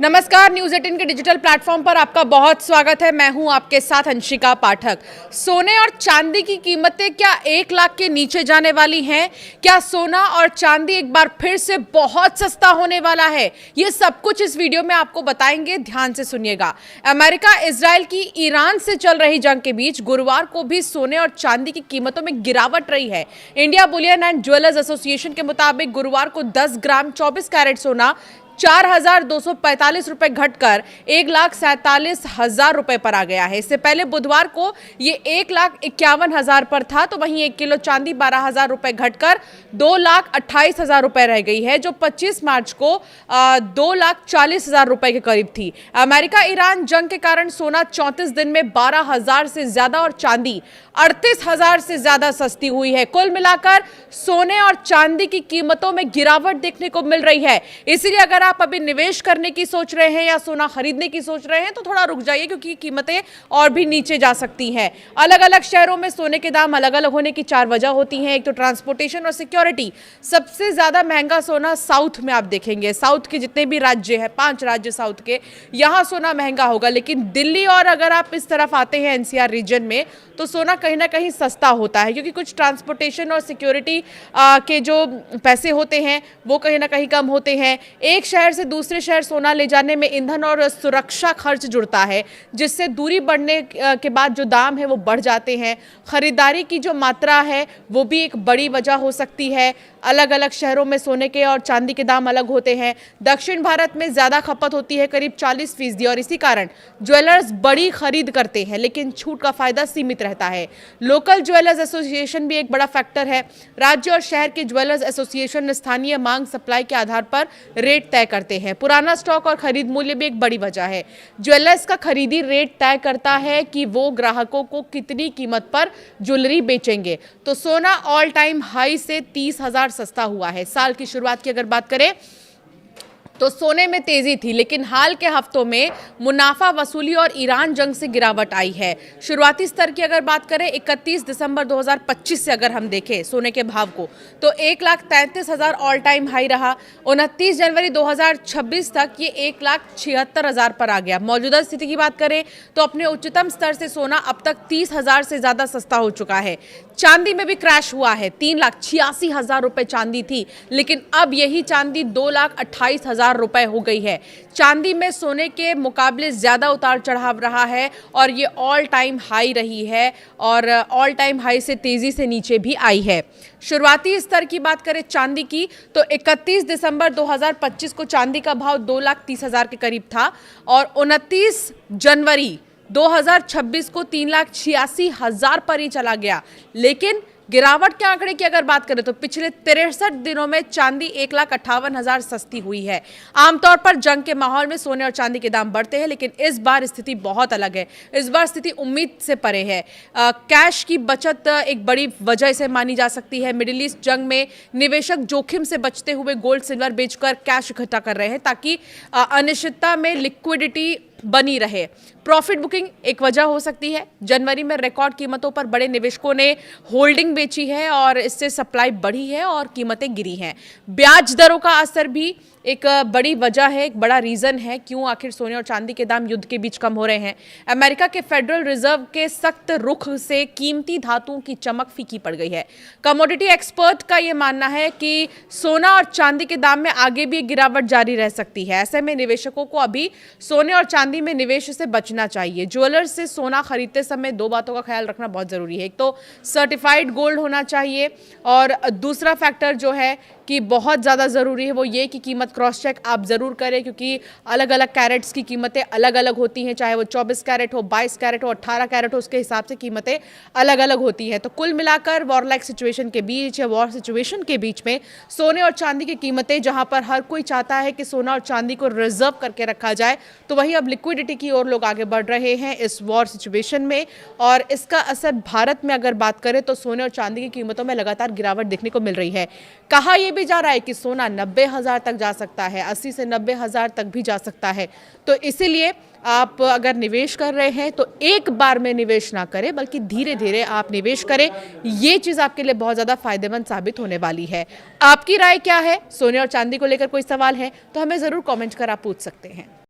नमस्कार, न्यूज़ 18 के digital platform पर आपका बहुत स्वागत है। मैं हूं आपके साथ अंशिका पाठक। सोने और चांदी की कीमतें क्या 1 लाख के नीचे जाने वाली हैं? क्या सोना और चांदी एक बार फिर से बहुत सस्ता होने वाला है? ये सब कुछ इस वीडियो में आपको बताएंगे, ध्यान से सुनिएगा। अमेरिका इजराइल की ईरान से चल रही जंग के बीच गुरुवार को भी सोने और चांदी की कीमतों में गिरावट रही है। India Boolean and jewellers association के मुताबिक गुरुवार को 10 ग्राम 24 कैरेट सोना 4,245 रुपए घटकर 1,47,000 रुपए पर आ गया है। इससे पहले बुधवार को ये 1,51,000 पर था, तो वहीं 1 किलो चांदी 12,000 रुपए घटकर 2,28,000 रुपए रह गई है, जो 25 मार्च को 2,40,000 रुपए के करीब थी। अमेरिका ईरान जंग के कारण सोना 34 दिन में 12,000 से ज्यादा और चांदी 38,000 से ज्यादा सस्ती हुई है। कुल मिलाकर सोने और चांदी की कीमतों में गिरावट देखने को मिल रही है। इसीलिए अगर आप अभी निवेश करने की सोच रहे हैं या सोना खरीदने की सोच रहे हैं तो थोड़ा रुक जाइए, क्योंकि कीमतें और भी नीचे जा सकती हैं। अलग अलग शहरों में सोने के दाम अलग अलग होने की 4 वजह होती हैं। एक तो ट्रांसपोर्टेशन और सिक्योरिटी। सबसे ज्यादा महंगा सोना साउथ में आप देखेंगे। साउथ के जितने भी राज्य हैं, 5 राज्य साउथ के, यहां सोना महंगा होगा। लेकिन दिल्ली और अगर आप इस तरफ आते हैं एनसीआर रीजन में, तो सोना कहीं ना कहीं सस्ता होता है, क्योंकि कुछ ट्रांसपोर्टेशन और सिक्योरिटी के जो पैसे होते हैं वो कहीं ना कहीं कम होते हैं। एक शहर से दूसरे शहर सोना ले जाने में ईंधन और सुरक्षा खर्च जुड़ता है, जिससे दूरी बढ़ने के बाद जो दाम है वो बढ़ जाते हैं। खरीदारी की जो मात्रा है वो भी एक बड़ी वजह हो सकती है। अलग अलग शहरों में सोने के और चांदी के दाम अलग होते हैं। दक्षिण भारत में ज़्यादा खपत होती है, करीब 40%, और इसी कारण ज्वेलर्स बड़ी खरीद करते हैं, लेकिन छूट का फायदा सीमित रहता है। लोकल ज्वेलर्स एसोसिएशन भी एक बड़ा फैक्टर है। राज्य और शहर के ज्वेलर्स एसोसिएशन स्थानीय मांग सप्लाई के आधार पर रेट तय करते हैं। पुराना स्टॉक और खरीद मूल्य भी एक बड़ी वजह है। ज्वेलर्स का खरीदी रेट तय करता है कि वो ग्राहकों को कितनी कीमत पर ज्वेलरी बेचेंगे। तो सोना ऑल टाइम हाई से 30,000 सस्ता हुआ है। साल की शुरुआत की अगर बात करें तो सोने में तेजी थी, लेकिन हाल के हफ्तों में मुनाफा वसूली और ईरान जंग से गिरावट आई है। शुरुआती स्तर की अगर बात करें 31 दिसंबर 2025 से अगर हम देखें सोने के भाव को, तो 1,33,000 ऑल टाइम हाई रहा। 29 जनवरी 2026 तक ये 1,76,000 पर आ गया। मौजूदा स्थिति की बात करें तो अपने उच्चतम स्तर से सोना अब तक 30,000 से ज्यादा सस्ता हो चुका है। चांदी में भी क्रैश हुआ है। 3,86,000 रुपए चांदी थी, लेकिन अब यही चांदी 2,28,000 रुपए हो गई है। चांदी में सोने के मुकाबले ज्यादा उतार चढ़ाव रहा है और ये ऑल टाइम हाई रही है, और ऑल टाइम हाई से तेजी से नीचे भी आई है। शुरुआती स्तर की बात करें चांदी की तो 31 दिसंबर 2025 को चांदी का भाव 2,30,000 के करीब था, और 29 जनवरी 2026 को 3,86,000 पर ही चला गया। लेकिन गिरावट के आंकड़े की अगर बात करें तो पिछले 63 दिनों में चांदी 1,58,000 सस्ती हुई है। आमतौर पर जंग के माहौल में सोने और चांदी के दाम बढ़ते हैं, लेकिन इस बार स्थिति बहुत अलग है। इस बार स्थिति उम्मीद से परे है। कैश की बचत एक बड़ी वजह से मानी जा सकती है। मिडिल ईस्ट जंग में निवेशक जोखिम से बचते हुए गोल्ड सिल्वर बेचकर कैश इकट्ठा कर रहे हैं, ताकि अनिश्चितता में लिक्विडिटी बनी रहे। प्रॉफिट बुकिंग एक वजह हो सकती है। जनवरी में रिकॉर्ड कीमतों पर बड़े निवेशकों ने होल्डिंग बेची है और इससे सप्लाई बढ़ी है और कीमतें गिरी हैं। ब्याज दरों का असर भी एक बड़ी वजह है, एक बड़ा रीजन है क्यों आखिर सोने और चांदी के दाम युद्ध के बीच कम हो रहे हैं। अमेरिका के फेडरल रिजर्व के सख्त रुख से कीमती धातुओं की चमक फीकी पड़ गई है। कमोडिटी एक्सपर्ट का यह मानना है कि सोना और चांदी के दाम में आगे भी गिरावट जारी रह सकती है। ऐसे में निवेशकों को अभी सोने और चांदी में निवेश से बचना चाहिए। ज्वेलर्स से सोना खरीदते समय 2 बातों का ख्याल रखना बहुत जरूरी है। एक तो सर्टिफाइड गोल्ड होना चाहिए, और दूसरा फैक्टर जो है कि बहुत ज़्यादा ज़रूरी है वो ये कि कीमत क्रॉस चेक आप ज़रूर करें, क्योंकि अलग अलग कैरेट्स की कीमतें अलग अलग होती हैं। चाहे वो 24 कैरेट हो, 22 कैरेट हो, 18 कैरेट हो, उसके हिसाब से कीमतें अलग अलग होती हैं। तो कुल मिलाकर वॉर लाइक सिचुएशन के बीच या वॉर सिचुएशन के बीच में सोने और चांदी की कीमतें, जहाँ पर हर कोई चाहता है कि सोना और चांदी को रिजर्व करके रखा जाए, तो वहीं अब लिक्विडिटी की ओर लोग आगे बढ़ रहे हैं इस वॉर सिचुएशन में। और इसका असर भारत में अगर बात करें तो सोने और चांदी की कीमतों में लगातार गिरावट देखने को मिल रही है। कहा यह भी जा रहा है कि सोना 90,000 तक जा सकता है, 80 से 90,000 तक भी जा सकता है। तो इसीलिए आप अगर निवेश कर रहे हैं तो एक बार में निवेश ना करें, बल्कि धीरे धीरे आप निवेश करें। ये चीज़ आपके लिए बहुत ज़्यादा फायदेमंद साबित होने वाली है। आपकी राय क्या है? सोने और चांदी को लेकर कोई सवाल है तो हमें ज़रूर कमेंट कर आप पूछ सकते हैं।